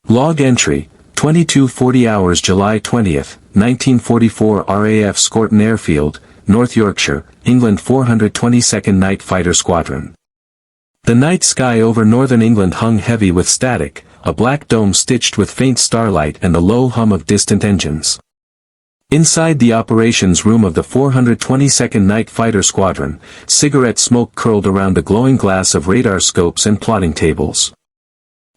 Log entry, 22:40 hours July 20th, 1944 RAF Scorton Airfield, North Yorkshire, England 422nd Night Fighter Squadron. The night sky over northern England hung heavy with static, a black dome stitched with faint starlight and the low hum of distant engines. Inside the operations room of the 422nd Night Fighter Squadron, cigarette smoke curled around the glowing glass of radar scopes and plotting tables.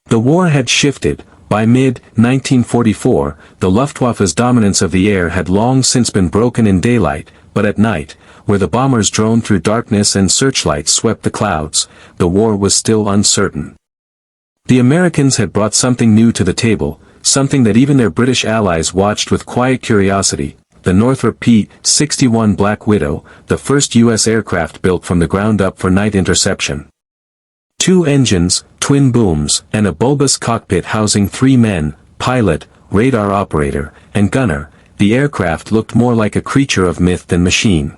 The war had shifted. By mid-1944, the Luftwaffe's dominance of the air had long since been broken in daylight, but at night, where the bombers droned through darkness and searchlights swept the clouds, the war was still uncertain. The Americans had brought something new to the table, something that even their British allies watched with quiet curiosity: the Northrop P-61 Black Widow, the first U.S. aircraft built from the ground up for night interception. 2 engines, twin booms, and a bulbous cockpit housing 3 men, pilot, radar operator, and gunner, the aircraft looked more like a creature of myth than machine.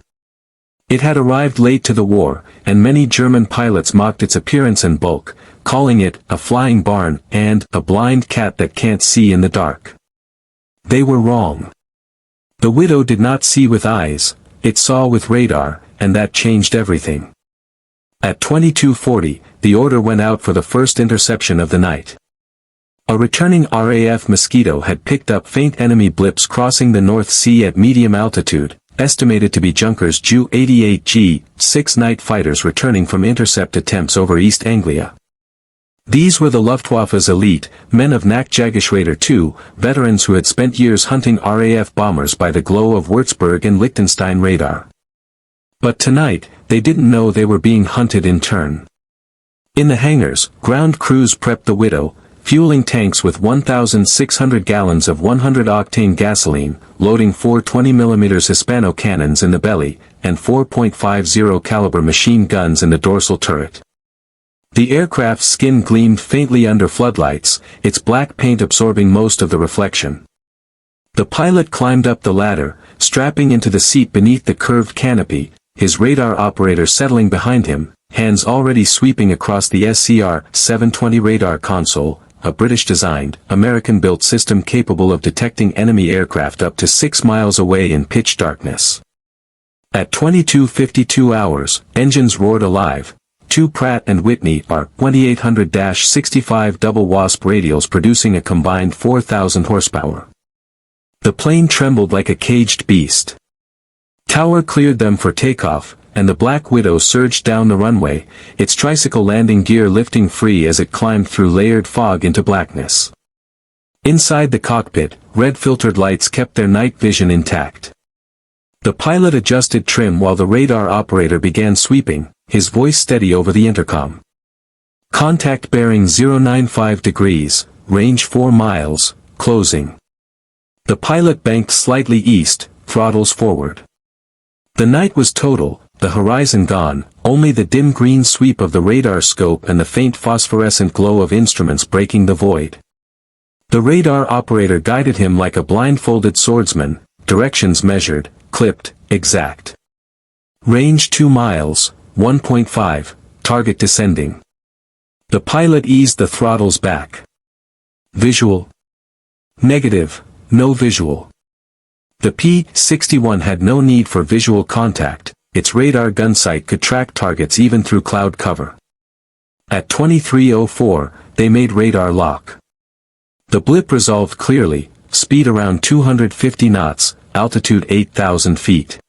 It had arrived late to the war, and many German pilots mocked its appearance and bulk, calling it a flying barn and a blind cat that can't see in the dark. They were wrong. The Widow did not see with eyes, it saw with radar, and that changed everything. At 22:40, the order went out for the first interception of the night. A returning RAF Mosquito had picked up faint enemy blips crossing the North Sea at medium altitude, estimated to be Junkers Ju-88G-6 night fighters returning from intercept attempts over East Anglia. These were the Luftwaffe's elite, men of Jagdgeschwader II, veterans who had spent years hunting RAF bombers by the glow of Würzburg and Liechtenstein radar. But tonight, they didn't know they were being hunted in turn. In the hangars, ground crews prepped the Widow, fueling tanks with 1,600 gallons of 100-octane gasoline, loading 4 20mm Hispano cannons in the belly, and 4.50 caliber machine guns in the dorsal turret. The aircraft's skin gleamed faintly under floodlights, its black paint absorbing most of the reflection. The pilot climbed up the ladder, strapping into the seat beneath the curved canopy, his radar operator settling behind him, hands already sweeping across the SCR-720 radar console, a British-designed, American-built system capable of detecting enemy aircraft up to 6 miles away in pitch darkness. At 22:52 hours, engines roared alive. 2 Pratt & Whitney R-2800-65 double wasp radials producing a combined 4,000 horsepower. The plane trembled like a caged beast. Tower cleared them for takeoff, and the Black Widow surged down the runway, its tricycle landing gear lifting free as it climbed through layered fog into blackness. Inside the cockpit, red-filtered lights kept their night vision intact. The pilot adjusted trim while the radar operator began sweeping, his voice steady over the intercom. Contact bearing 095 degrees, range 4 miles, closing. The pilot banked slightly east, throttles forward. The night was total, the horizon gone, only the dim green sweep of the radar scope and the faint phosphorescent glow of instruments breaking the void. The radar operator guided him like a blindfolded swordsman, directions measured, clipped, exact. Range 2 miles, 1.5, target descending. The pilot eased the throttles back. Visual? Negative, no visual. The P-61 had no need for visual contact, its radar gun sight could track targets even through cloud cover. At 23:04, they made radar lock. The blip resolved clearly, speed around 250 knots, altitude 8,000 feet.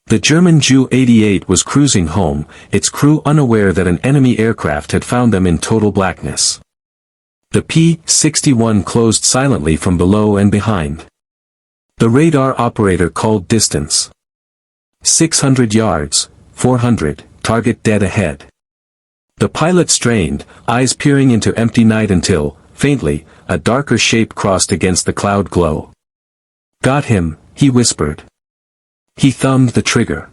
The German Ju-88 was cruising home, its crew unaware that an enemy aircraft had found them in total blackness. The P-61 closed silently from below and behind. The radar operator called distance. 600 yards, 400, target dead ahead. The pilot strained, eyes peering into empty night until, faintly, a darker shape crossed against the cloud glow. Got him, he whispered. He thumbed the trigger.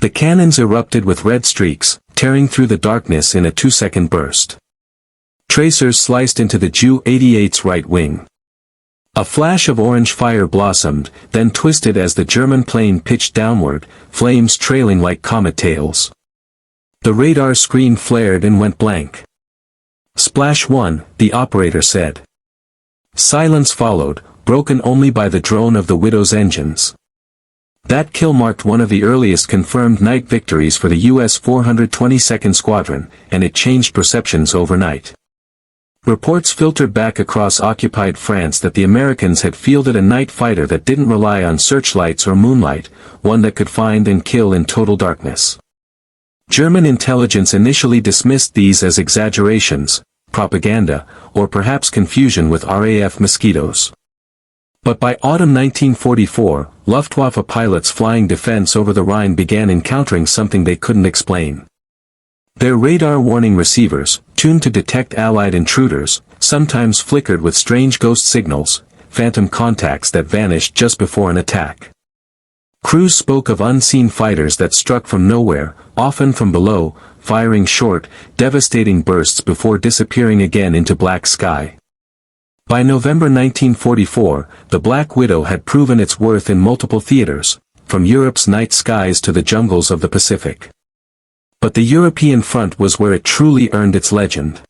The cannons erupted with red streaks, tearing through the darkness in a 2-second burst. Tracers sliced into the Ju-88's right wing. A flash of orange fire blossomed, then twisted as the German plane pitched downward, flames trailing like comet tails. The radar screen flared and went blank. Splash 1, the operator said. Silence followed, broken only by the drone of the Widow's engines. That kill marked one of the earliest confirmed night victories for the U.S. 422nd Squadron, and it changed perceptions overnight. Reports filtered back across occupied France that the Americans had fielded a night fighter that didn't rely on searchlights or moonlight, one that could find and kill in total darkness. German intelligence initially dismissed these as exaggerations, propaganda, or perhaps confusion with RAF mosquitoes. But by autumn 1944, Luftwaffe pilots flying defense over the Rhine began encountering something they couldn't explain. Their radar warning receivers, tuned to detect Allied intruders, sometimes flickered with strange ghost signals, phantom contacts that vanished just before an attack. Crews spoke of unseen fighters that struck from nowhere, often from below, firing short, devastating bursts before disappearing again into black sky. By November 1944, the Black Widow had proven its worth in multiple theaters, from Europe's night skies to the jungles of the Pacific. But the European front was where it truly earned its legend.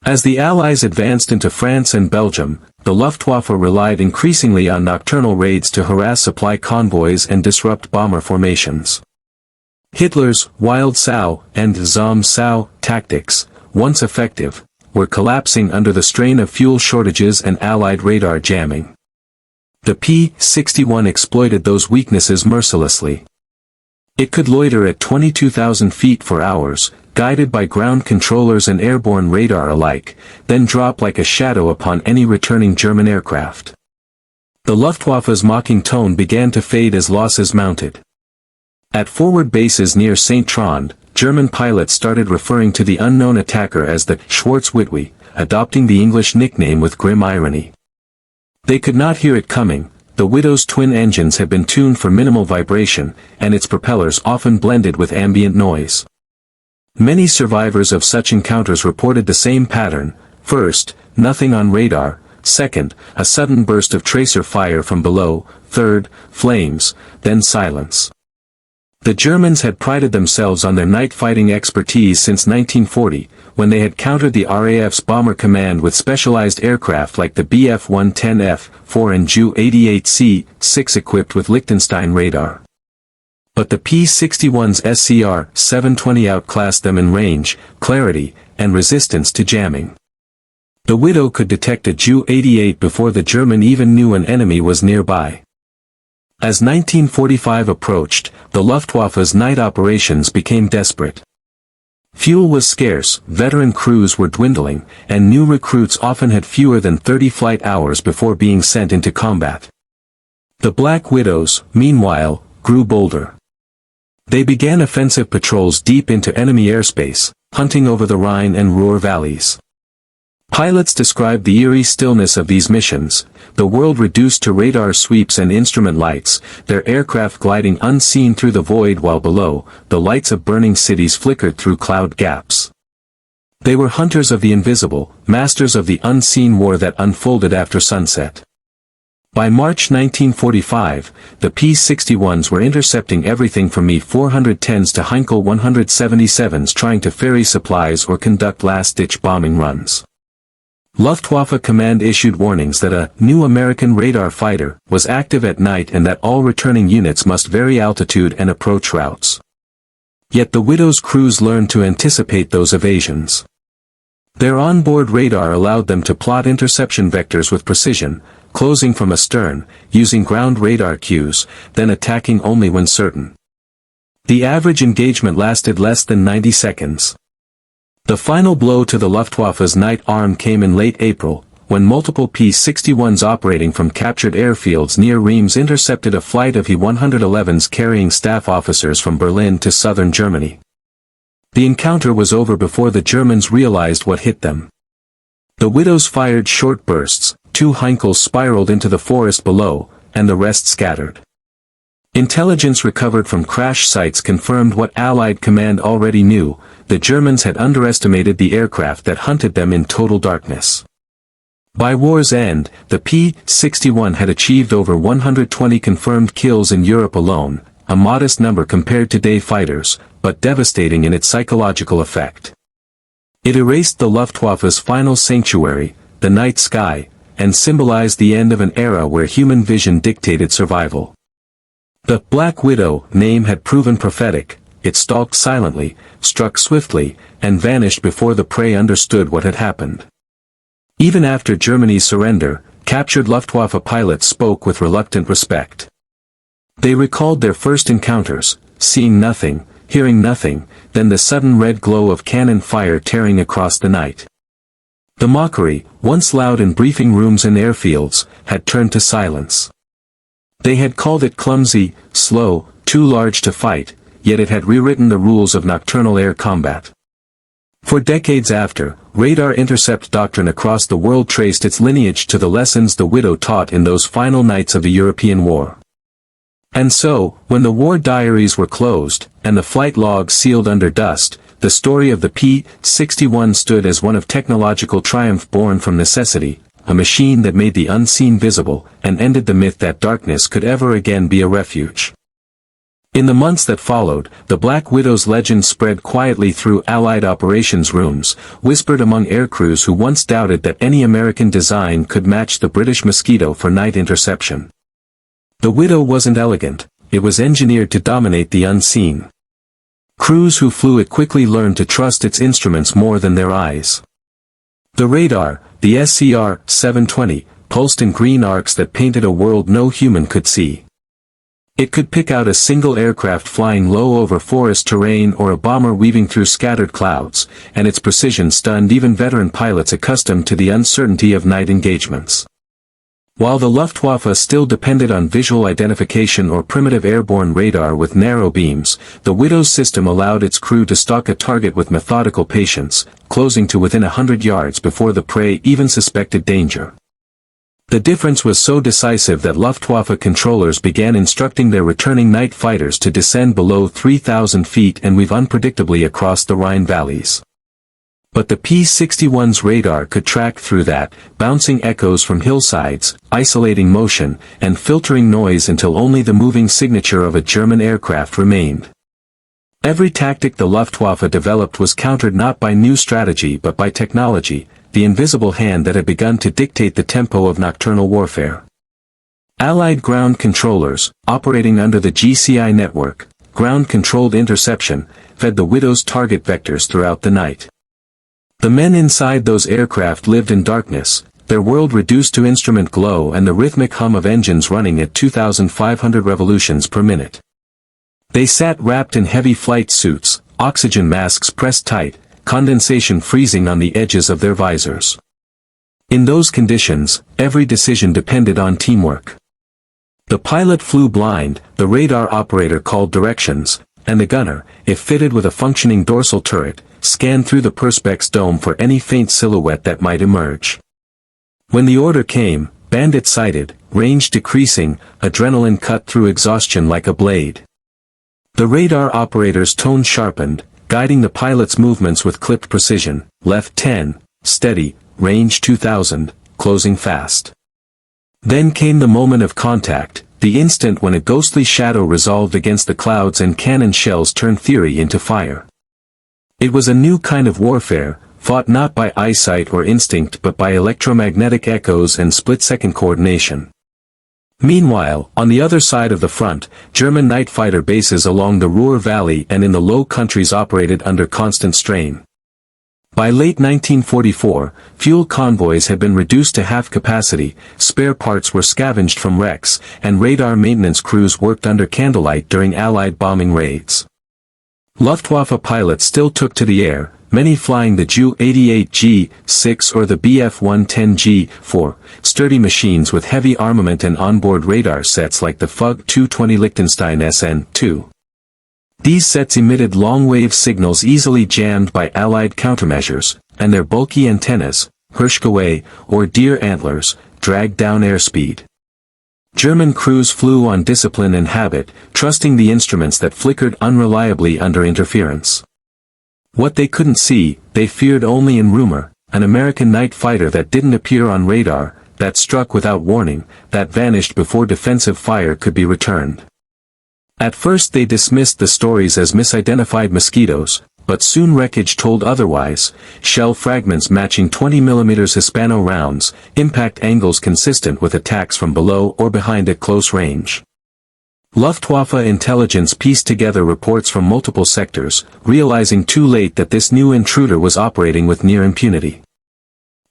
As the Allies advanced into France and Belgium, the Luftwaffe relied increasingly on nocturnal raids to harass supply convoys and disrupt bomber formations. Hitler's Wild Sow and Zom Sow tactics, once effective, were collapsing under the strain of fuel shortages and Allied radar jamming. The P-61 exploited those weaknesses mercilessly. It could loiter at 22,000 feet for hours, guided by ground controllers and airborne radar alike, then drop like a shadow upon any returning German aircraft. The Luftwaffe's mocking tone began to fade as losses mounted. At forward bases near St. Trond, German pilots started referring to the unknown attacker as the WWII, adopting the English nickname with grim irony. They could not hear it coming. The Widow's twin engines had been tuned for minimal vibration, and its propellers often blended with ambient noise. Many survivors of such encounters reported the same pattern: first, nothing on radar; second, a sudden burst of tracer fire from below; third, flames; then silence. The Germans had prided themselves on their night fighting expertise since 1940, when they had countered the RAF's bomber command with specialized aircraft like the Bf-110F-4 and Ju-88C-6 equipped with Liechtenstein radar. But the P-61's SCR-720 outclassed them in range, clarity, and resistance to jamming. The Widow could detect a Ju-88 before the German even knew an enemy was nearby. As 1945 approached, the Luftwaffe's night operations became desperate. Fuel was scarce, veteran crews were dwindling, and new recruits often had fewer than 30 flight hours before being sent into combat. The Black Widows, meanwhile, grew bolder. They began offensive patrols deep into enemy airspace, hunting over the Rhine and Ruhr valleys. Pilots described the eerie stillness of these missions, the world reduced to radar sweeps and instrument lights, their aircraft gliding unseen through the void while below, the lights of burning cities flickered through cloud gaps. They were hunters of the invisible, masters of the unseen war that unfolded after sunset. By March 1945, the P-61s were intercepting everything from Me-410s to Heinkel 177s trying to ferry supplies or conduct last-ditch bombing runs. Luftwaffe command issued warnings that a new American radar fighter was active at night and that all returning units must vary altitude and approach routes. Yet the Widow's crews learned to anticipate those evasions. Their onboard radar allowed them to plot interception vectors with precision, closing from astern, using ground radar cues, then attacking only when certain. The average engagement lasted less than 90 seconds. The final blow to the Luftwaffe's night arm came in late April, when multiple P-61s operating from captured airfields near Reims intercepted a flight of He-111s carrying staff officers from Berlin to southern Germany. The encounter was over before the Germans realized what hit them. The Widows fired short bursts, 2 Heinkels spiraled into the forest below, and the rest scattered. Intelligence recovered from crash sites confirmed what Allied command already knew: the Germans had underestimated the aircraft that hunted them in total darkness. By war's end, the P-61 had achieved over 120 confirmed kills in Europe alone, a modest number compared to day fighters, but devastating in its psychological effect. It erased the Luftwaffe's final sanctuary, the night sky, and symbolized the end of an era where human vision dictated survival. The Black Widow name had proven prophetic. It stalked silently, struck swiftly, and vanished before the prey understood what had happened. Even after Germany's surrender, captured Luftwaffe pilots spoke with reluctant respect. They recalled their first encounters, seeing nothing, hearing nothing, then the sudden red glow of cannon fire tearing across the night. The mockery, once loud in briefing rooms and airfields, had turned to silence. They had called it clumsy, slow, too large to fight, yet it had rewritten the rules of nocturnal air combat. For decades after, radar intercept doctrine across the world traced its lineage to the lessons the Widow taught in those final nights of the European war. And so, when the war diaries were closed, and the flight logs sealed under dust, the story of the P-61 stood as one of technological triumph born from necessity, a machine that made the unseen visible, and ended the myth that darkness could ever again be a refuge. In the months that followed, the Black Widow's legend spread quietly through Allied operations rooms, whispered among aircrews who once doubted that any American design could match the British Mosquito for night interception. The Widow wasn't elegant, it was engineered to dominate the unseen. Crews who flew it quickly learned to trust its instruments more than their eyes. The radar, the SCR-720, pulsed in green arcs that painted a world no human could see. It could pick out a single aircraft flying low over forest terrain or a bomber weaving through scattered clouds, and its precision stunned even veteran pilots accustomed to the uncertainty of night engagements. While the Luftwaffe still depended on visual identification or primitive airborne radar with narrow beams, the Widow's system allowed its crew to stalk a target with methodical patience, closing to within 100 yards before the prey even suspected danger. The difference was so decisive that Luftwaffe controllers began instructing their returning night fighters to descend below 3,000 feet and weave unpredictably across the Rhine valleys. But the P-61's radar could track through that, bouncing echoes from hillsides, isolating motion, and filtering noise until only the moving signature of a German aircraft remained. Every tactic the Luftwaffe developed was countered not by new strategy but by technology, the invisible hand that had begun to dictate the tempo of nocturnal warfare. Allied ground controllers, operating under the GCI network, ground-controlled interception, fed the Widow's target vectors throughout the night. The men inside those aircraft lived in darkness, their world reduced to instrument glow and the rhythmic hum of engines running at 2,500 revolutions per minute. They sat wrapped in heavy flight suits, oxygen masks pressed tight, condensation freezing on the edges of their visors. In those conditions, every decision depended on teamwork. The pilot flew blind, the radar operator called directions, and the gunner, if fitted with a functioning dorsal turret, scanned through the perspex dome for any faint silhouette that might emerge. When the order came, bandit sighted, range decreasing, adrenaline cut through exhaustion like a blade. The radar operator's tone sharpened, guiding the pilot's movements with clipped precision, left 10, steady, range 2,000, closing fast. Then came the moment of contact, the instant when a ghostly shadow resolved against the clouds and cannon shells turned theory into fire. It was a new kind of warfare, fought not by eyesight or instinct but by electromagnetic echoes and split-second coordination. Meanwhile, on the other side of the front, German night fighter bases along the Ruhr Valley and in the Low Countries operated under constant strain. By late 1944, fuel convoys had been reduced to half capacity, spare parts were scavenged from wrecks, and radar maintenance crews worked under candlelight during Allied bombing raids. Luftwaffe pilots still took to the air, many flying the Ju-88G-6 or the Bf-110G-4, sturdy machines with heavy armament and onboard radar sets like the FUG-220 Liechtenstein SN-2. These sets emitted long-wave signals easily jammed by Allied countermeasures, and their bulky antennas, Hirschgeweih, or deer antlers, dragged down airspeed. German crews flew on discipline and habit, trusting the instruments that flickered unreliably under interference. What they couldn't see, they feared only in rumor, an American night fighter that didn't appear on radar, that struck without warning, that vanished before defensive fire could be returned. At first they dismissed the stories as misidentified mosquitoes, but soon wreckage told otherwise, shell fragments matching 20mm Hispano rounds, impact angles consistent with attacks from below or behind at close range. Luftwaffe intelligence pieced together reports from multiple sectors, realizing too late that this new intruder was operating with near impunity.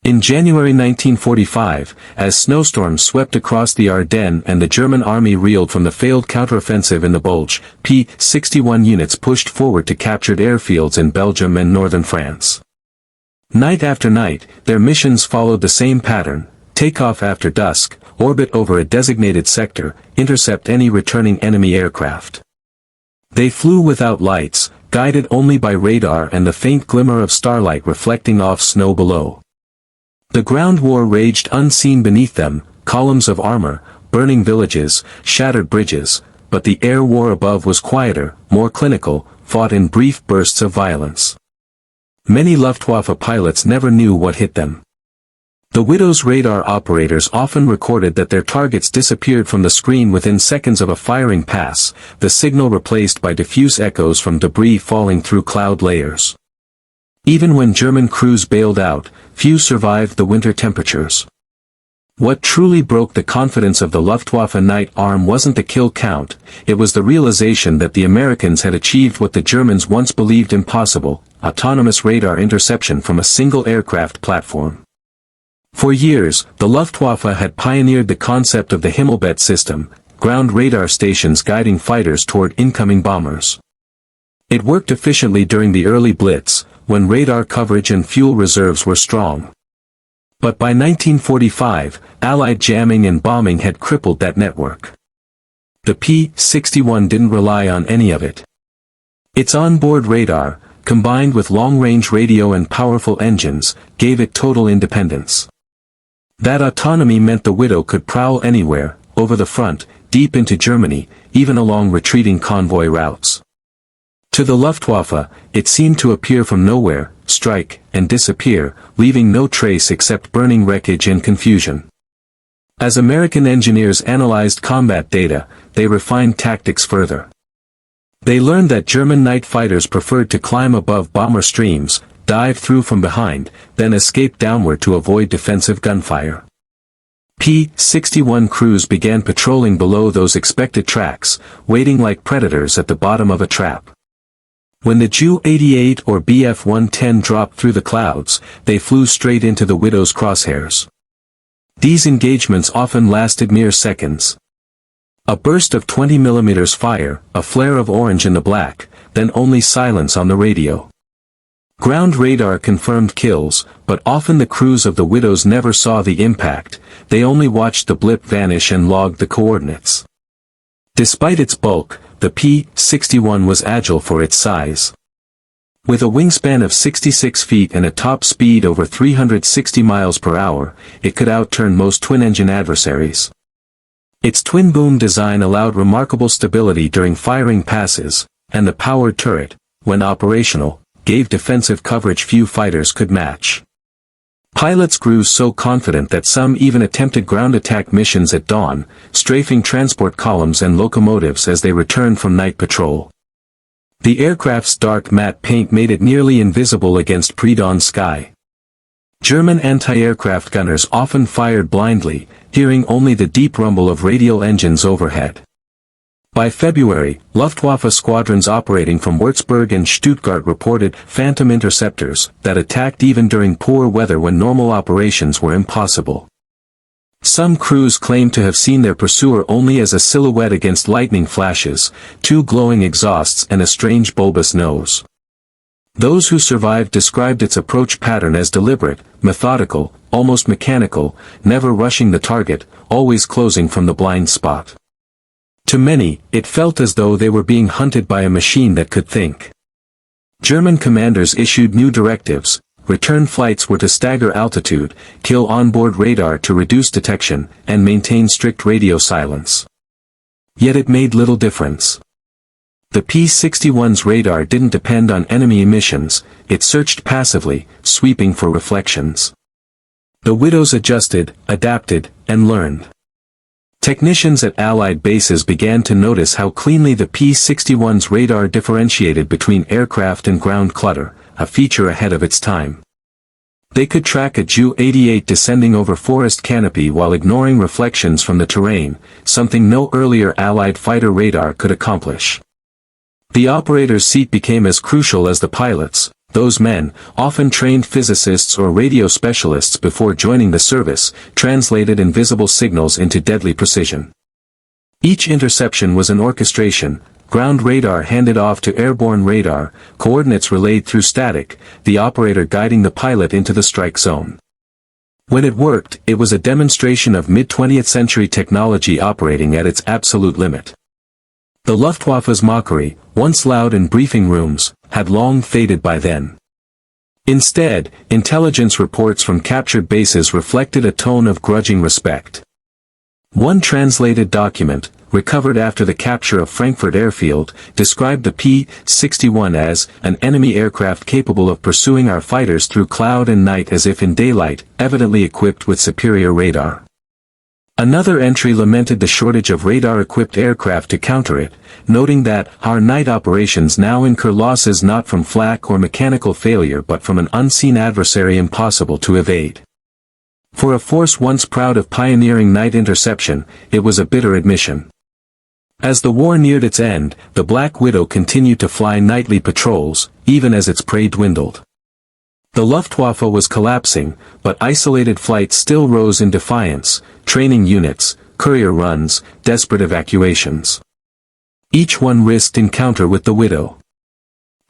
In January 1945, as snowstorms swept across the Ardennes and the German army reeled from the failed counteroffensive in the Bulge, P-61 units pushed forward to captured airfields in Belgium and northern France. Night after night, their missions followed the same pattern: takeoff after dusk, orbit over a designated sector, intercept any returning enemy aircraft. They flew without lights, guided only by radar and the faint glimmer of starlight reflecting off snow below. The ground war raged unseen beneath them, columns of armor, burning villages, shattered bridges, but the air war above was quieter, more clinical, fought in brief bursts of violence. Many Luftwaffe pilots never knew what hit them. The WWII's radar operators often recorded that their targets disappeared from the screen within seconds of a firing pass, the signal replaced by diffuse echoes from debris falling through cloud layers. Even when German crews bailed out, few survived the winter temperatures. What truly broke the confidence of the Luftwaffe night arm wasn't the kill count, it was the realization that the Americans had achieved what the Germans once believed impossible: autonomous radar interception from a single aircraft platform. For years, the Luftwaffe had pioneered the concept of the Himmelbett system, ground radar stations guiding fighters toward incoming bombers. It worked efficiently during the early Blitz, when radar coverage and fuel reserves were strong. But by 1945, Allied jamming and bombing had crippled that network. The P-61 didn't rely on any of it. Its onboard radar, combined with long-range radio and powerful engines, gave it total independence. That autonomy meant the WWII could prowl anywhere, over the front, deep into Germany, even along retreating convoy routes. To the Luftwaffe, it seemed to appear from nowhere, strike, and disappear, leaving no trace except burning wreckage and confusion. As American engineers analyzed combat data, they refined tactics further. They learned that German night fighters preferred to climb above bomber streams, dive through from behind, then escape downward to avoid defensive gunfire. P-61 crews began patrolling below those expected tracks, waiting like predators at the bottom of a trap. When the Ju-88 or Bf-110 dropped through the clouds, they flew straight into the WWII's crosshairs. These engagements often lasted mere seconds. A burst of 20mm fire, a flare of orange in the black, then only silence on the radio. Ground radar confirmed kills, but often the crews of the WWII's never saw the impact, they only watched the blip vanish and logged the coordinates. Despite its bulk, the P-61 was agile for its size. With a wingspan of 66 feet and a top speed over 360 miles per hour, it could outturn most twin-engine adversaries. Its twin-boom design allowed remarkable stability during firing passes, and the powered turret, when operational, gave defensive coverage few fighters could match. Pilots grew so confident that some even attempted ground attack missions at dawn, strafing transport columns and locomotives as they returned from night patrol. The aircraft's dark matte paint made it nearly invisible against pre-dawn sky. German anti-aircraft gunners often fired blindly, hearing only the deep rumble of radial engines overhead. By February, Luftwaffe squadrons operating from Würzburg and Stuttgart reported phantom interceptors that attacked even during poor weather when normal operations were impossible. Some crews claimed to have seen their pursuer only as a silhouette against lightning flashes, two glowing exhausts and a strange bulbous nose. Those who survived described its approach pattern as deliberate, methodical, almost mechanical, never rushing the target, always closing from the blind spot. To many, it felt as though they were being hunted by a machine that could think. German commanders issued new directives: return flights were to stagger altitude, kill onboard radar to reduce detection, and maintain strict radio silence. Yet it made little difference. The P-61's radar didn't depend on enemy emissions, it searched passively, sweeping for reflections. The WWII's adjusted, adapted, and learned. Technicians at Allied bases began to notice how cleanly the P-61's radar differentiated between aircraft and ground clutter, a feature ahead of its time. They could track a Ju-88 descending over forest canopy while ignoring reflections from the terrain, something no earlier Allied fighter radar could accomplish. The operator's seat became as crucial as the pilot's. Those men, often trained physicists or radio specialists before joining the service, translated invisible signals into deadly precision. Each interception was an orchestration, ground radar handed off to airborne radar, coordinates relayed through static, the operator guiding the pilot into the strike zone. When it worked, it was a demonstration of mid-20th century technology operating at its absolute limit. The Luftwaffe's mockery, once loud in briefing rooms, had long faded by then. Instead, intelligence reports from captured bases reflected a tone of grudging respect. One translated document, recovered after the capture of Frankfurt Airfield, described the P-61 as an enemy aircraft capable of pursuing our fighters through cloud and night as if in daylight, evidently equipped with superior radar. Another entry lamented the shortage of radar-equipped aircraft to counter it, noting that our night operations now incur losses not from flak or mechanical failure but from an unseen adversary impossible to evade. For a force once proud of pioneering night interception, it was a bitter admission. As the war neared its end, the Black Widow continued to fly nightly patrols, even as its prey dwindled. The Luftwaffe was collapsing, but isolated flights still rose in defiance, training units, courier runs, desperate evacuations. Each one risked encounter with the Widow.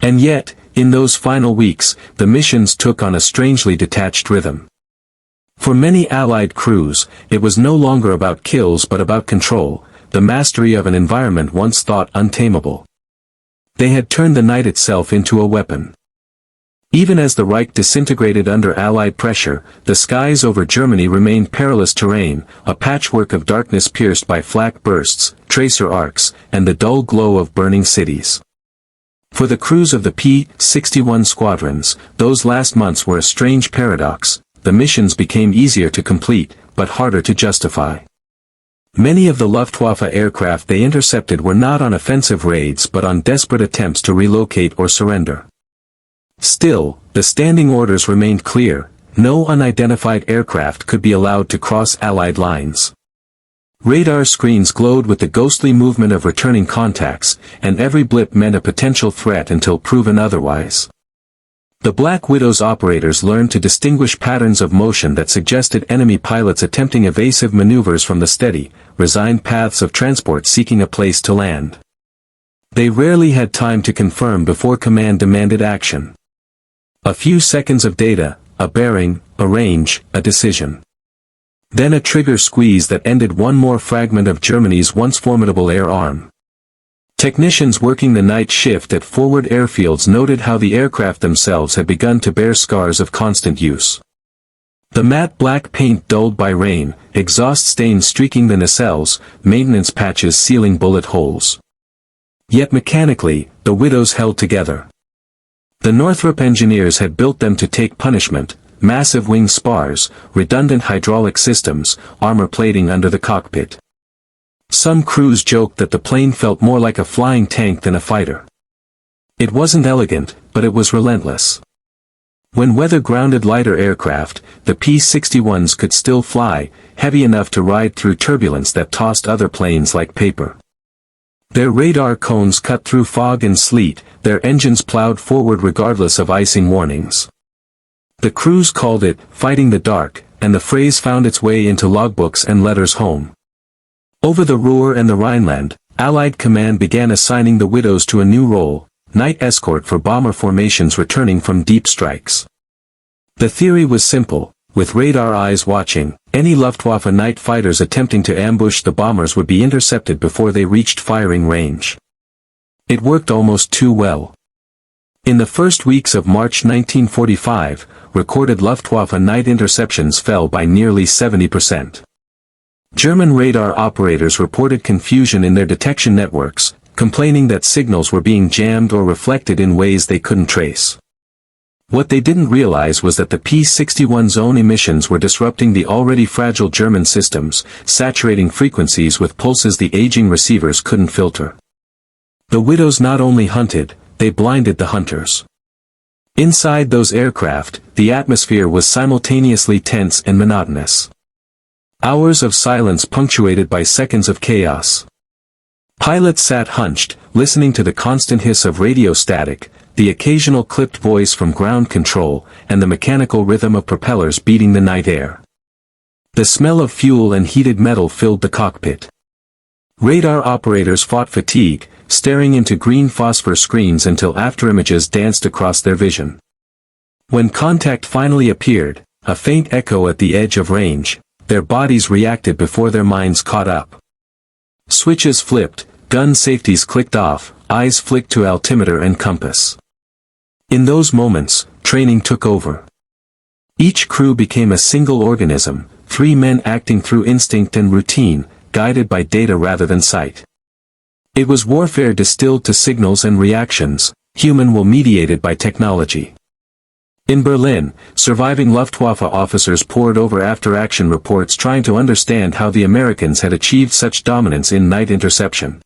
And yet, in those final weeks, the missions took on a strangely detached rhythm. For many Allied crews, it was no longer about kills but about control, the mastery of an environment once thought untamable. They had turned the night itself into a weapon. Even as the Reich disintegrated under Allied pressure, the skies over Germany remained perilous terrain, a patchwork of darkness pierced by flak bursts, tracer arcs, and the dull glow of burning cities. For the crews of the P-61 squadrons, those last months were a strange paradox. The missions became easier to complete, but harder to justify. Many of the Luftwaffe aircraft they intercepted were not on offensive raids but on desperate attempts to relocate or surrender. Still, the standing orders remained clear: no unidentified aircraft could be allowed to cross Allied lines. Radar screens glowed with the ghostly movement of returning contacts, and every blip meant a potential threat until proven otherwise. The Black Widow's operators learned to distinguish patterns of motion that suggested enemy pilots attempting evasive maneuvers from the steady, resigned paths of transport seeking a place to land. They rarely had time to confirm before command demanded action. A few seconds of data, a bearing, a range, a decision. Then a trigger squeeze that ended one more fragment of Germany's once formidable air arm. Technicians working the night shift at forward airfields noted how the aircraft themselves had begun to bear scars of constant use. The matte black paint dulled by rain, exhaust stains streaking the nacelles, maintenance patches sealing bullet holes. Yet mechanically, the Widows held together. The Northrop engineers had built them to take punishment: massive wing spars, redundant hydraulic systems, armor plating under the cockpit. Some crews joked that the plane felt more like a flying tank than a fighter. It wasn't elegant, but it was relentless. When weather-grounded lighter aircraft, the P-61s could still fly, heavy enough to ride through turbulence that tossed other planes like paper. Their radar cones cut through fog and sleet, their engines plowed forward regardless of icing warnings. The crews called it "fighting the dark," and the phrase found its way into logbooks and letters home. Over the Ruhr and the Rhineland, Allied command began assigning the Widows to a new role: night escort for bomber formations returning from deep strikes. The theory was simple: with radar eyes watching, any Luftwaffe night fighters attempting to ambush the bombers would be intercepted before they reached firing range. It worked almost too well. In the first weeks of March 1945, recorded Luftwaffe night interceptions fell by nearly 70%. German radar operators reported confusion in their detection networks, complaining that signals were being jammed or reflected in ways they couldn't trace. What they didn't realize was that the P-61's own emissions were disrupting the already fragile German systems, saturating frequencies with pulses the aging receivers couldn't filter. The Widows not only hunted, they blinded the hunters. Inside those aircraft, the atmosphere was simultaneously tense and monotonous. Hours of silence punctuated by seconds of chaos. Pilots sat hunched, listening to the constant hiss of radio static, the occasional clipped voice from ground control, and the mechanical rhythm of propellers beating the night air. The smell of fuel and heated metal filled the cockpit. Radar operators fought fatigue, staring into green phosphor screens until afterimages danced across their vision. When contact finally appeared, a faint echo at the edge of range, their bodies reacted before their minds caught up. Switches flipped, gun safeties clicked off, eyes flicked to altimeter and compass. In those moments, training took over. Each crew became a single organism, 3 men acting through instinct and routine, guided by data rather than sight. It was warfare distilled to signals and reactions, human will mediated by technology. In Berlin, surviving Luftwaffe officers pored over after-action reports trying to understand how the Americans had achieved such dominance in night interception.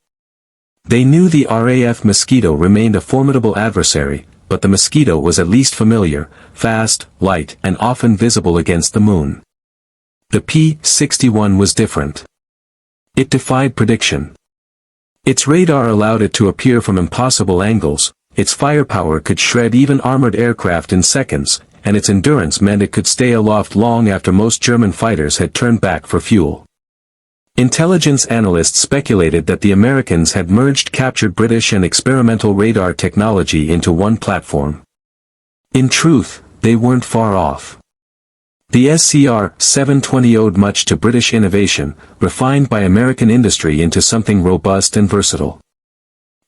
They knew the RAF Mosquito remained a formidable adversary, but the Mosquito was at least familiar, fast, light, and often visible against the moon. The P-61 was different. It defied prediction. Its radar allowed it to appear from impossible angles, its firepower could shred even armored aircraft in seconds, and its endurance meant it could stay aloft long after most German fighters had turned back for fuel. Intelligence analysts speculated that the Americans had merged captured British and experimental radar technology into one platform. In truth, they weren't far off. The SCR-720 owed much to British innovation, refined by American industry into something robust and versatile.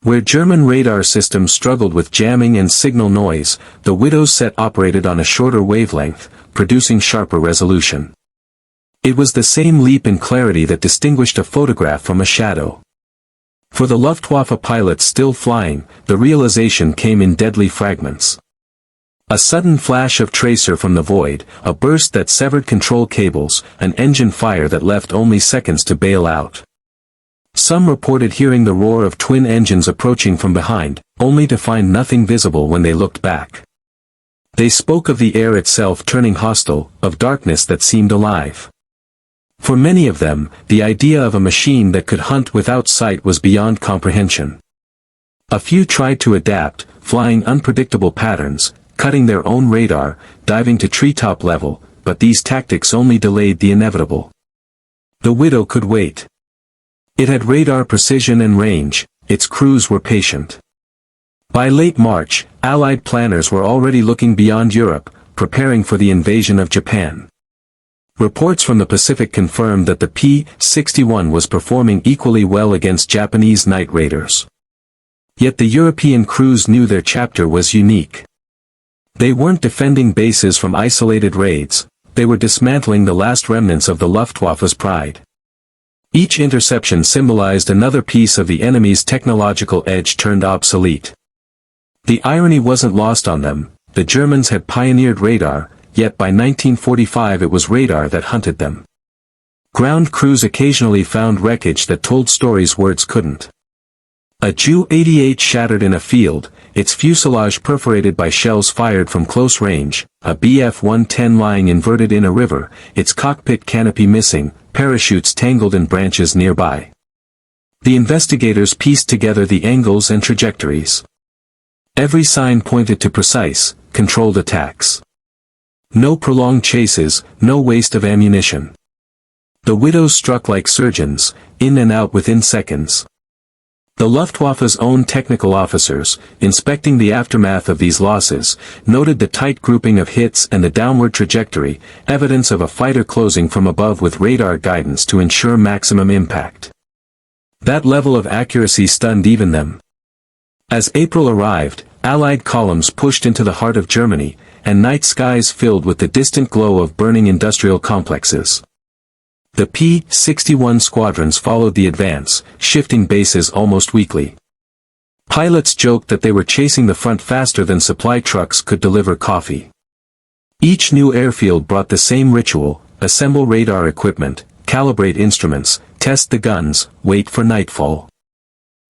Where German radar systems struggled with jamming and signal noise, the Widow's set operated on a shorter wavelength, producing sharper resolution. It was the same leap in clarity that distinguished a photograph from a shadow. For the Luftwaffe pilots still flying, the realization came in deadly fragments. A sudden flash of tracer from the void, a burst that severed control cables, an engine fire that left only seconds to bail out. Some reported hearing the roar of twin engines approaching from behind, only to find nothing visible when they looked back. They spoke of the air itself turning hostile, of darkness that seemed alive. For many of them, the idea of a machine that could hunt without sight was beyond comprehension. A few tried to adapt, flying unpredictable patterns, cutting their own radar, diving to treetop level, but these tactics only delayed the inevitable. The Widow could wait. It had radar precision and range, its crews were patient. By late March, Allied planners were already looking beyond Europe, preparing for the invasion of Japan. Reports from the Pacific confirmed that the P-61 was performing equally well against Japanese night raiders. Yet the European crews knew their chapter was unique. They weren't defending bases from isolated raids, they were dismantling the last remnants of the Luftwaffe's pride. Each interception symbolized another piece of the enemy's technological edge turned obsolete. The irony wasn't lost on them, the Germans had pioneered radar, yet by 1945 it was radar that hunted them. Ground crews occasionally found wreckage that told stories words couldn't. A Ju-88 shattered in a field, its fuselage perforated by shells fired from close range, a Bf-110 lying inverted in a river, its cockpit canopy missing, parachutes tangled in branches nearby. The investigators pieced together the angles and trajectories. Every sign pointed to precise, controlled attacks. No prolonged chases, no waste of ammunition. The Widows struck like surgeons, in and out within seconds. The Luftwaffe's own technical officers, inspecting the aftermath of these losses, noted the tight grouping of hits and the downward trajectory, evidence of a fighter closing from above with radar guidance to ensure maximum impact. That level of accuracy stunned even them. As April arrived, Allied columns pushed into the heart of Germany, and night skies filled with the distant glow of burning industrial complexes. The P-61 squadrons followed the advance, shifting bases almost weekly. Pilots joked that they were chasing the front faster than supply trucks could deliver coffee. Each new airfield brought the same ritual: assemble radar equipment, calibrate instruments, test the guns, wait for nightfall.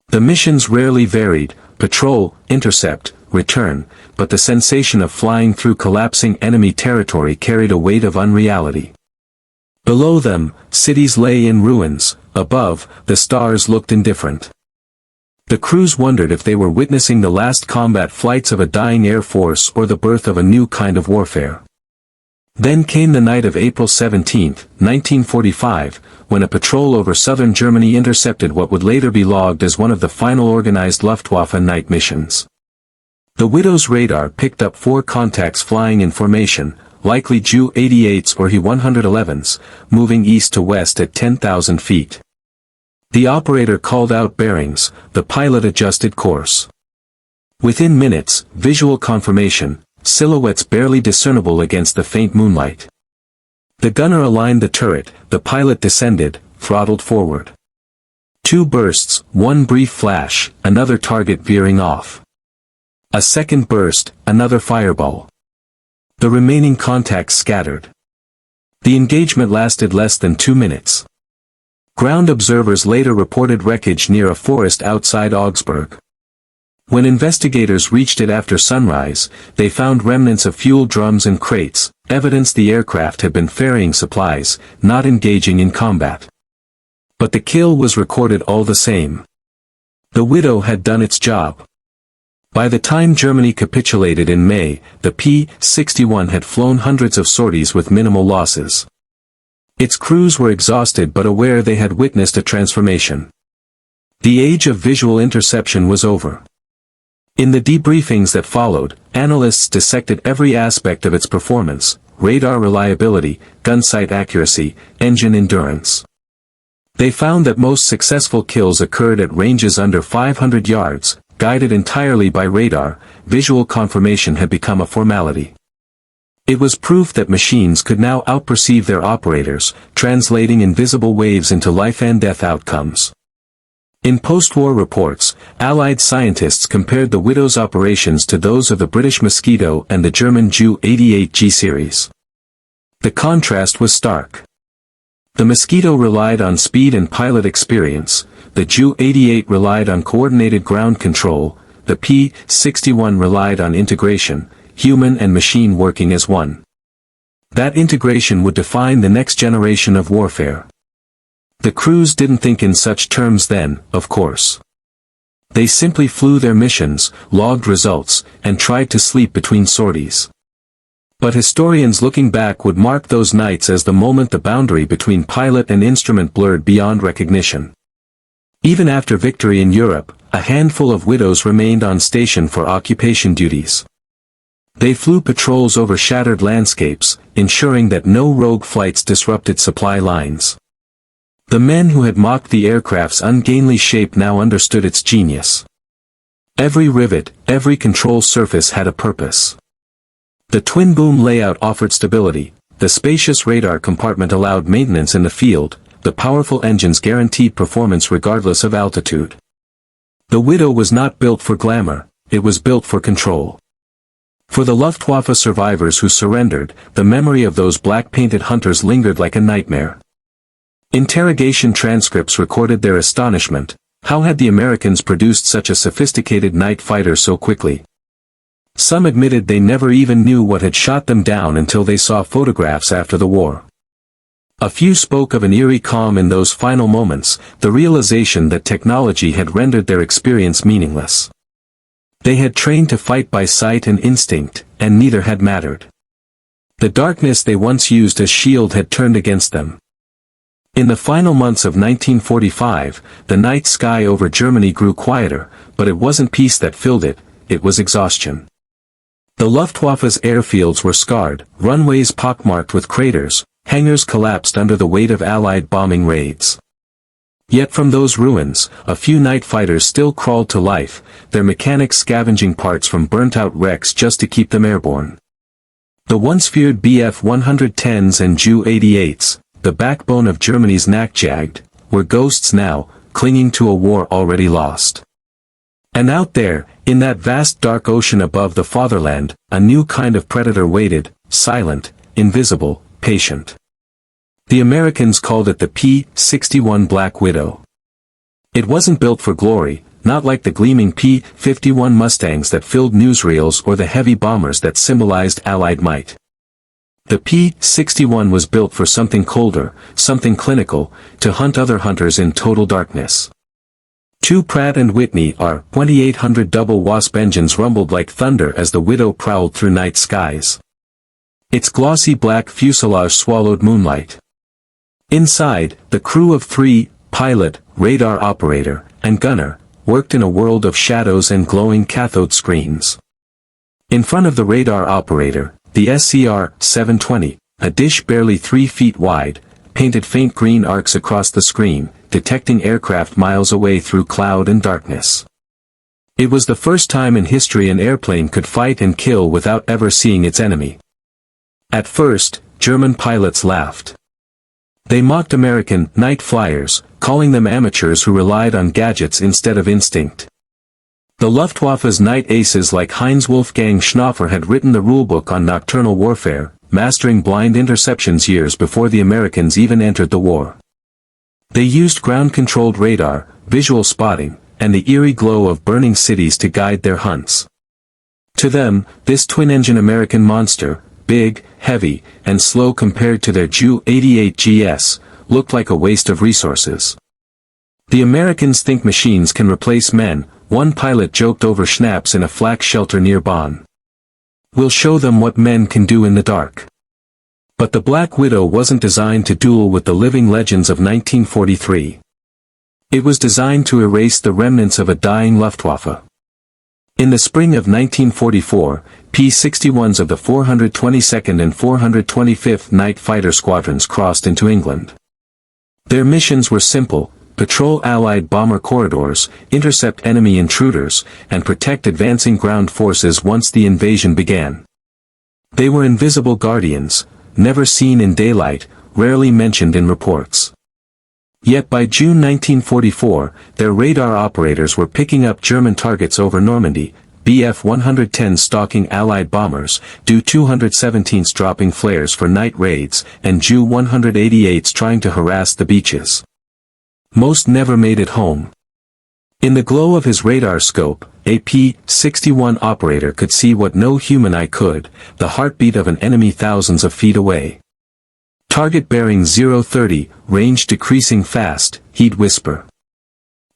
The missions rarely varied: patrol, intercept, return, but the sensation of flying through collapsing enemy territory carried a weight of unreality. Below them, cities lay in ruins; above, the stars looked indifferent. The crews wondered if they were witnessing the last combat flights of a dying air force or the birth of a new kind of warfare. Then came the night of April 17, 1945, when a patrol over southern Germany intercepted what would later be logged as one of the final organized Luftwaffe night missions. The Widow's radar picked up 4 contacts flying in formation, likely Ju-88s or He-111s, moving east to west at 10,000 feet. The operator called out bearings, the pilot adjusted course. Within minutes, visual confirmation, silhouettes barely discernible against the faint moonlight. The gunner aligned the turret, the pilot descended, throttled forward. 2 bursts, 1 brief flash, another target veering off. A second burst, another fireball. The remaining contacts scattered. The engagement lasted less than 2 minutes. Ground observers later reported wreckage near a forest outside Augsburg. When investigators reached it after sunrise, they found remnants of fuel drums and crates, evidence the aircraft had been ferrying supplies, not engaging in combat. But the kill was recorded all the same. The Widow had done its job. By the time Germany capitulated in May, the P-61 had flown hundreds of sorties with minimal losses. Its crews were exhausted but aware they had witnessed a transformation. The age of visual interception was over. In the debriefings that followed, analysts dissected every aspect of its performance: radar reliability, gunsight accuracy, engine endurance. They found that most successful kills occurred at ranges under 500 yards, guided entirely by radar. Visual confirmation had become a formality. It was proof that machines could now outperceive their operators, translating invisible waves into life-and-death outcomes. In post-war reports, Allied scientists compared the Widow's operations to those of the British Mosquito and the German Ju-88G series. The contrast was stark. The Mosquito relied on speed and pilot experience, the Ju-88 relied on coordinated ground control, the P-61 relied on integration, human and machine working as one. That integration would define the next generation of warfare. The crews didn't think in such terms then, of course. They simply flew their missions, logged results, and tried to sleep between sorties. But historians looking back would mark those nights as the moment the boundary between pilot and instrument blurred beyond recognition. Even after victory in Europe, a handful of Widows remained on station for occupation duties. They flew patrols over shattered landscapes, ensuring that no rogue flights disrupted supply lines. The men who had mocked the aircraft's ungainly shape now understood its genius. Every rivet, every control surface had a purpose. The twin-boom layout offered stability, the spacious radar compartment allowed maintenance in the field, the powerful engines guaranteed performance regardless of altitude. The Widow was not built for glamour, it was built for control. For the Luftwaffe survivors who surrendered, the memory of those black-painted hunters lingered like a nightmare. Interrogation transcripts recorded their astonishment: how had the Americans produced such a sophisticated night fighter so quickly? Some admitted they never even knew what had shot them down until they saw photographs after the war. A few spoke of an eerie calm in those final moments, the realization that technology had rendered their experience meaningless. They had trained to fight by sight and instinct, and neither had mattered. The darkness they once used as shield had turned against them. In the final months of 1945, the night sky over Germany grew quieter, but it wasn't peace that filled it, it was exhaustion. The Luftwaffe's airfields were scarred, runways pockmarked with craters, hangars collapsed under the weight of Allied bombing raids. Yet from those ruins, a few night fighters still crawled to life, their mechanics scavenging parts from burnt-out wrecks just to keep them airborne. The once feared Bf-110s and Ju-88s, the backbone of Germany's Jagd, were ghosts now, clinging to a war already lost. And out there, in that vast dark ocean above the fatherland, a new kind of predator waited, silent, invisible, patient. The Americans called it the P-61 Black Widow. It wasn't built for glory, not like the gleaming P-51 Mustangs that filled newsreels or the heavy bombers that symbolized Allied might. The P-61 was built for something colder, something clinical, to hunt other hunters in total darkness. Two Pratt & Whitney R-2800 double Wasp engines rumbled like thunder as the Widow prowled through night skies. Its glossy black fuselage swallowed moonlight. Inside, the crew of three, pilot, radar operator, and gunner, worked in a world of shadows and glowing cathode screens. In front of the radar operator, the SCR-720, a dish barely 3 feet wide, painted faint green arcs across the screen, detecting aircraft miles away through cloud and darkness. It was the first time in history an airplane could fight and kill without ever seeing its enemy. At first, German pilots laughed. They mocked American night flyers, calling them amateurs who relied on gadgets instead of instinct. The Luftwaffe's night aces like Heinz Wolfgang Schnaufer had written the rulebook on nocturnal warfare, mastering blind interceptions years before the Americans even entered the war. They used ground-controlled radar, visual spotting, and the eerie glow of burning cities to guide their hunts. To them, this twin-engine American monster, big, heavy, and slow compared to their Ju-88GS, looked like a waste of resources. The Americans think machines can replace men, one pilot joked over schnapps in a flak shelter near Bonn. We'll show them what men can do in the dark. But the Black Widow wasn't designed to duel with the living legends of 1943. It was designed to erase the remnants of a dying Luftwaffe. In the spring of 1944, P-61s of the 422nd and 425th Night Fighter Squadrons crossed into England. Their missions were simple: patrol Allied bomber corridors, intercept enemy intruders, and protect advancing ground forces once the invasion began. They were invisible guardians, never seen in daylight, rarely mentioned in reports. Yet by June 1944, their radar operators were picking up German targets over Normandy, Bf-110 stalking Allied bombers, Ju-217s dropping flares for night raids, and Ju-188s trying to harass the beaches. Most never made it home. In the glow of his radar scope, a P-61 operator could see what no human eye could: the heartbeat of an enemy thousands of feet away. Target bearing 030, range decreasing fast, he'd whisper.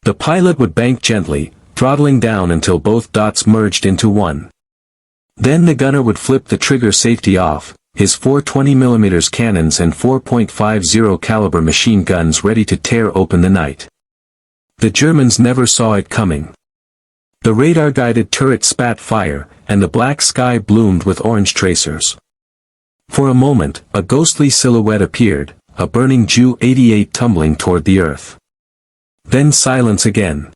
The pilot would bank gently, throttling down until both dots merged into one. Then the gunner would flip the trigger safety off, his 420mm cannons and 4.50 caliber machine guns ready to tear open the night. The Germans never saw it coming. The radar-guided turret spat fire, and the black sky bloomed with orange tracers. For a moment, a ghostly silhouette appeared, a burning Ju-88 tumbling toward the earth. Then silence again.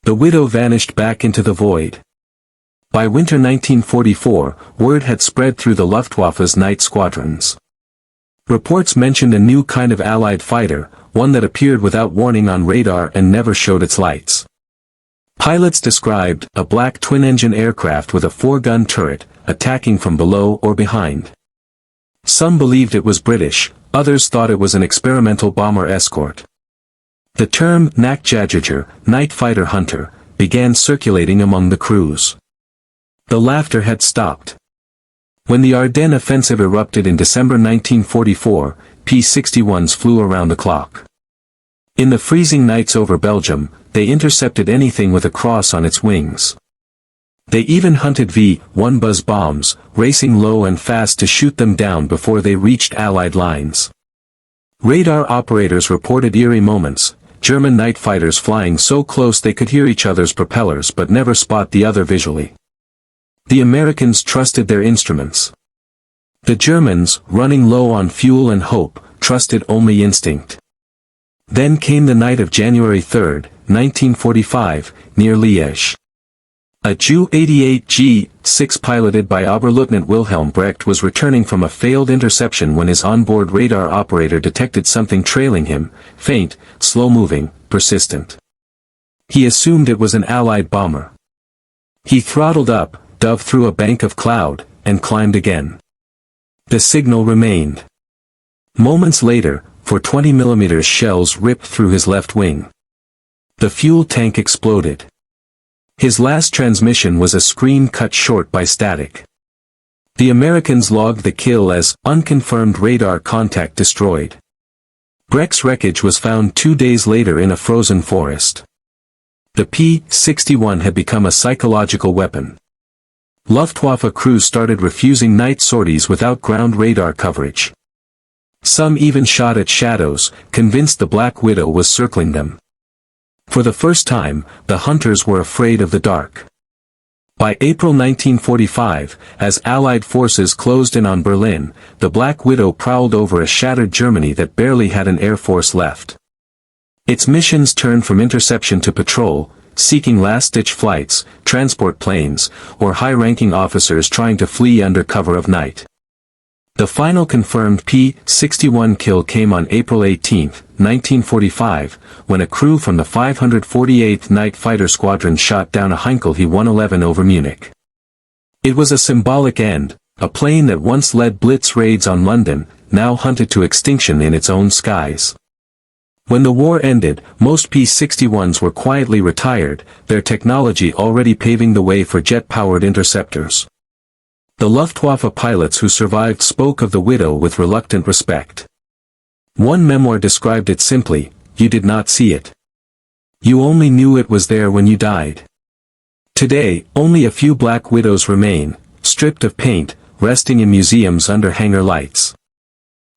The Widow vanished back into the void. By winter 1944, word had spread through the Luftwaffe's night squadrons. Reports mentioned a new kind of Allied fighter, one that appeared without warning on radar and never showed its lights. Pilots described a black twin-engine aircraft with a 4-gun turret, attacking from below or behind. Some believed it was British, others thought it was an experimental bomber escort. The term Nachtjäger, night fighter hunter, began circulating among the crews. The laughter had stopped. When the Ardennes offensive erupted in December 1944, P-61s flew around the clock. In the freezing nights over Belgium, they intercepted anything with a cross on its wings. They even hunted V-1 buzz bombs, racing low and fast to shoot them down before they reached Allied lines. Radar operators reported eerie moments: German night fighters flying so close they could hear each other's propellers but never spot the other visually. The Americans trusted their instruments. The Germans, running low on fuel and hope, trusted only instinct. Then came the night of January 3, 1945, near Liège. A Ju-88G-6 piloted by Oberleutnant Wilhelm Brecht was returning from a failed interception when his onboard radar operator detected something trailing him, faint, slow-moving, persistent. He assumed it was an Allied bomber. He throttled up, dove through a bank of cloud, and climbed again. The signal remained. Moments later, 420mm shells ripped through his left wing. The fuel tank exploded. His last transmission was a scream cut short by static. The Americans logged the kill as unconfirmed radar contact destroyed. Breck's wreckage was found 2 days later in a frozen forest. The P-61 had become a psychological weapon. Luftwaffe crews started refusing night sorties without ground radar coverage. Some even shot at shadows, convinced the Black Widow was circling them. For the first time, the hunters were afraid of the dark. By April 1945, as Allied forces closed in on Berlin, the Black Widow prowled over a shattered Germany that barely had an air force left. Its missions turned from interception to patrol, seeking last-ditch flights, transport planes, or high-ranking officers trying to flee under cover of night. The final confirmed P-61 kill came on April 18, 1945, when a crew from the 548th Night Fighter Squadron shot down a Heinkel He-111 over Munich. It was a symbolic end. A plane that once led blitz raids on London, now hunted to extinction in its own skies. When the war ended, most P-61s were quietly retired, their technology already paving the way for jet-powered interceptors. The Luftwaffe pilots who survived spoke of the Widow with reluctant respect. One memoir described it simply: "You did not see it. You only knew it was there when you died." Today, only a few Black Widows remain, stripped of paint, resting in museums under hangar lights.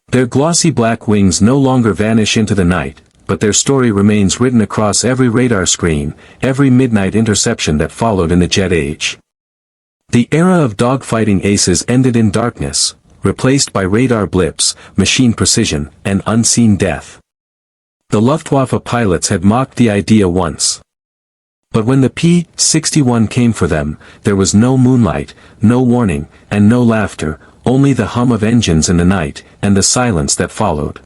Their glossy black wings no longer vanish into the night, but their story remains written across every radar screen, every midnight interception that followed in the jet age. The era of dogfighting aces ended in darkness, replaced by radar blips, machine precision, and unseen death. The Luftwaffe pilots had mocked the idea once. But when the P-61 came for them, there was no moonlight, no warning, and no laughter, only the hum of engines in the night, and the silence that followed.